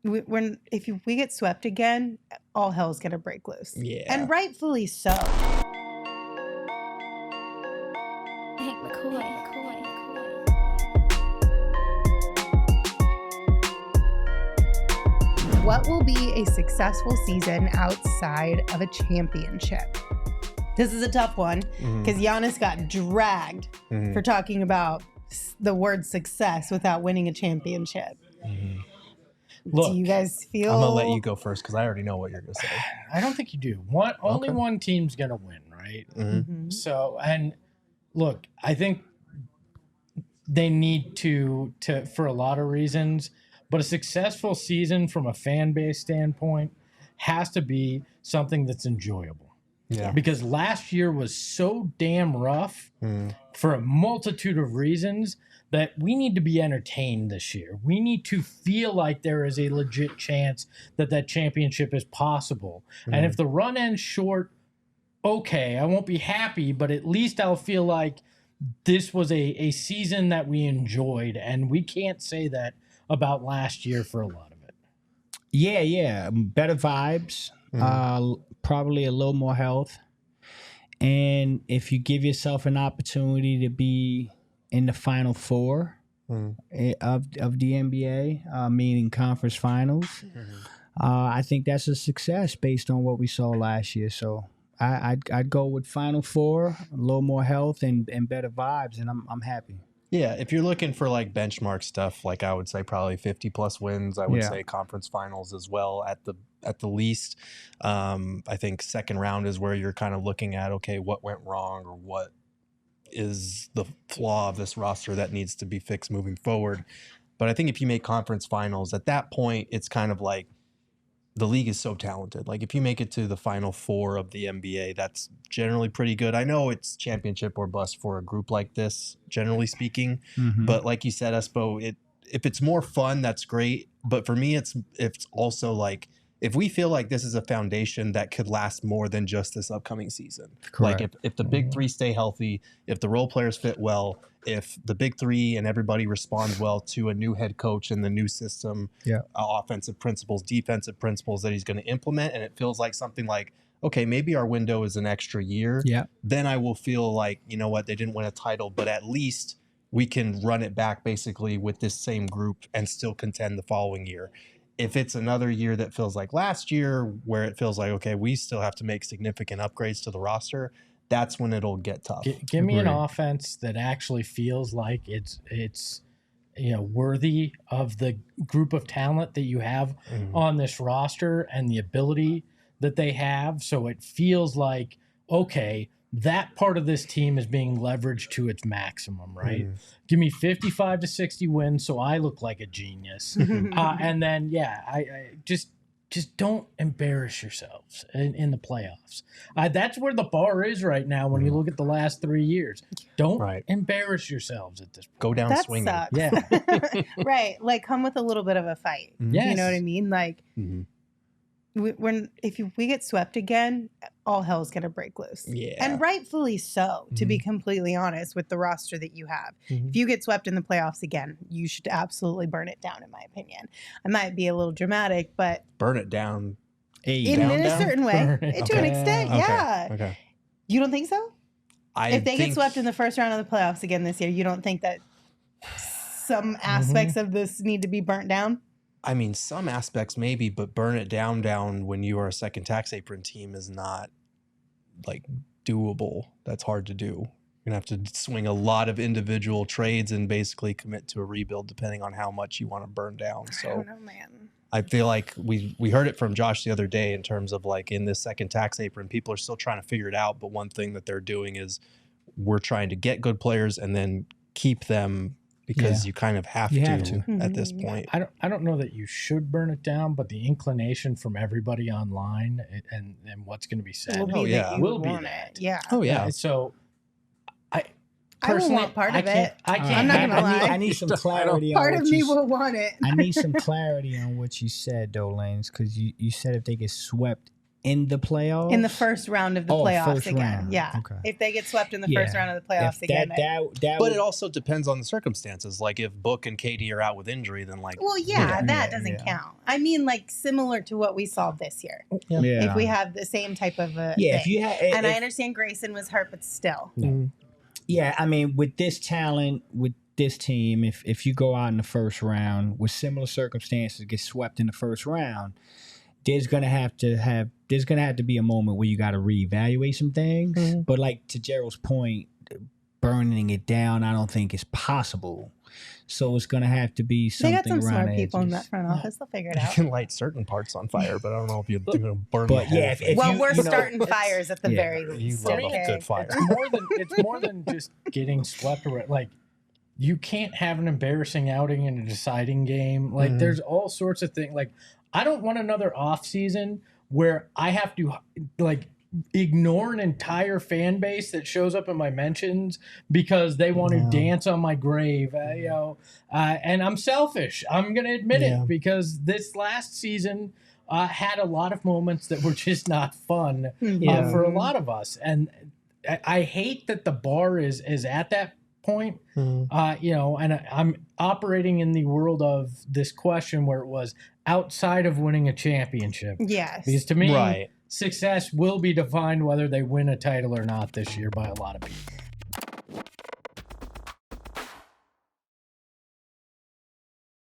if we get swept again, all hell's gonna break loose. Yeah. And rightfully so. What will be a successful season outside of a championship? This is a tough one because Giannis got dragged for talking about the word success without winning a championship. Look, do you guys feel? I'm going to let you go first because I already know what you're going to say. I don't think you do. Only one team's going to win, right? So, and look, I think they need to for a lot of reasons, but a successful season from a fan base standpoint has to be something that's enjoyable. Yeah. Because last year was so damn rough for a multitude of reasons that we need to be entertained this year. We need to feel like there is a legit chance that championship is possible. And if the run ends short, okay, I won't be happy, but at least I'll feel like this was a season that we enjoyed, and we can't say that about last year for a lot of it. Yeah. Better vibes, probably a little more health. And if you give yourself an opportunity to be in the Final Four of the NBA, meaning conference finals, I think that's a success based on what we saw last year. So I'd go with Final Four, a little more health and better vibes, and I'm happy. Yeah, if you're looking for like benchmark stuff, like I would say probably 50 plus wins. I would say conference finals as well at the least. I think second round is where you're kind of looking at, okay, what went wrong or what is the flaw of this roster that needs to be fixed moving forward. But I think if you make conference finals, at that point, it's kind of like the league is so talented. Like if you make it to the Final Four of the NBA, that's generally pretty good. I know it's championship or bust for a group like this, generally speaking. But like you said, Espo, if it's more fun, that's great. But for me, it's also like if we feel like this is a foundation that could last more than just this upcoming season. Correct. Like if the big three stay healthy, if the role players fit well, if the big three and everybody responds well to a new head coach and the new system, offensive principles, defensive principles that he's going to implement, and it feels like something like, okay, maybe our window is an extra year, then I will feel like, you know what, they didn't win a title, but at least we can run it back basically with this same group and still contend the following year. If it's another year that feels like last year, where it feels like, okay, we still have to make significant upgrades to the roster, that's when it'll get tough. Give me an offense that actually feels like it's worthy of the group of talent that you have on this roster and the ability that they have. So it feels like, okay, that part of this team is being leveraged to its maximum, right? Give me 55 to 60 wins so I look like a genius. And then, I just don't embarrass yourselves in the playoffs. That's where the bar is right now when you look at the last 3 years. Don't embarrass yourselves at this point. Go down that swinging. Sucks. Yeah. Right. Like come with a little bit of a fight. Yes. You know what I mean? Like if we get swept again, all hell's gonna break loose. Yeah. And rightfully so, to be completely honest, with the roster that you have. If you get swept in the playoffs again, you should absolutely burn it down, in my opinion. I might be a little dramatic, but Burn it down. in a certain way. To an extent, yeah. Okay. You don't think so? If they think get swept in the first round of the playoffs again this year, you don't think that some aspects of this need to be burnt down? I mean, some aspects maybe, but burn it down when you are a second tax apron team is not like doable. That's hard to do. You're gonna have to swing a lot of individual trades and basically commit to a rebuild depending on how much you want to burn down. So I don't know, man. I feel like we heard it from Josh the other day in terms of like in this second tax apron, people are still trying to figure it out. But one thing that they're doing is we're trying to get good players and then keep them because you kind of have to at this point. I don't know that you should burn it down, but the inclination from everybody online and what's going to be said will be that. Yeah. Oh yeah. So I personally, will want part of it. I'm not gonna lie. I need some clarity. Part of me will want it. I need some clarity on what you said, though, Lanes, because you said if they get swept in the playoffs. In the first round of the playoffs again. Round. Yeah. Okay. If they get swept in the first round of the playoffs again. But it also depends on the circumstances. Like if Book and KD are out with injury, then like. Well, that doesn't count. I mean, like similar to what we saw this year. Yeah. If we have the same type of thing. If you have, and I understand Grayson was hurt, but still. Yeah, I mean, with this talent, with this team, if you go out in the first round with similar circumstances, get swept in the first round, there's gonna have to be a moment where you got to reevaluate some things. But like to Gerald's point, burning it down, I don't think is possible. So it's gonna have to be something. They got some around smart people in that front office. They'll figure it out. You can light certain parts on fire, but I don't know if you're going to burn But the whole thing. Well, we're starting fires at the very You least. love a good fire. It's more than just getting swept away. Like, you can't have an embarrassing outing in a deciding game. Like, there's all sorts of things. Like, I don't want another off season where I have to like ignore an entire fan base that shows up in my mentions because they want to dance on my grave. And I'm selfish. I'm going to admit it, because this last season had a lot of moments that were just not fun for a lot of us. And I hate that the bar is at that point, and I'm operating in the world of this question where it was outside of winning a championship. Yes. Because to me, success will be defined whether they win a title or not this year by a lot of people.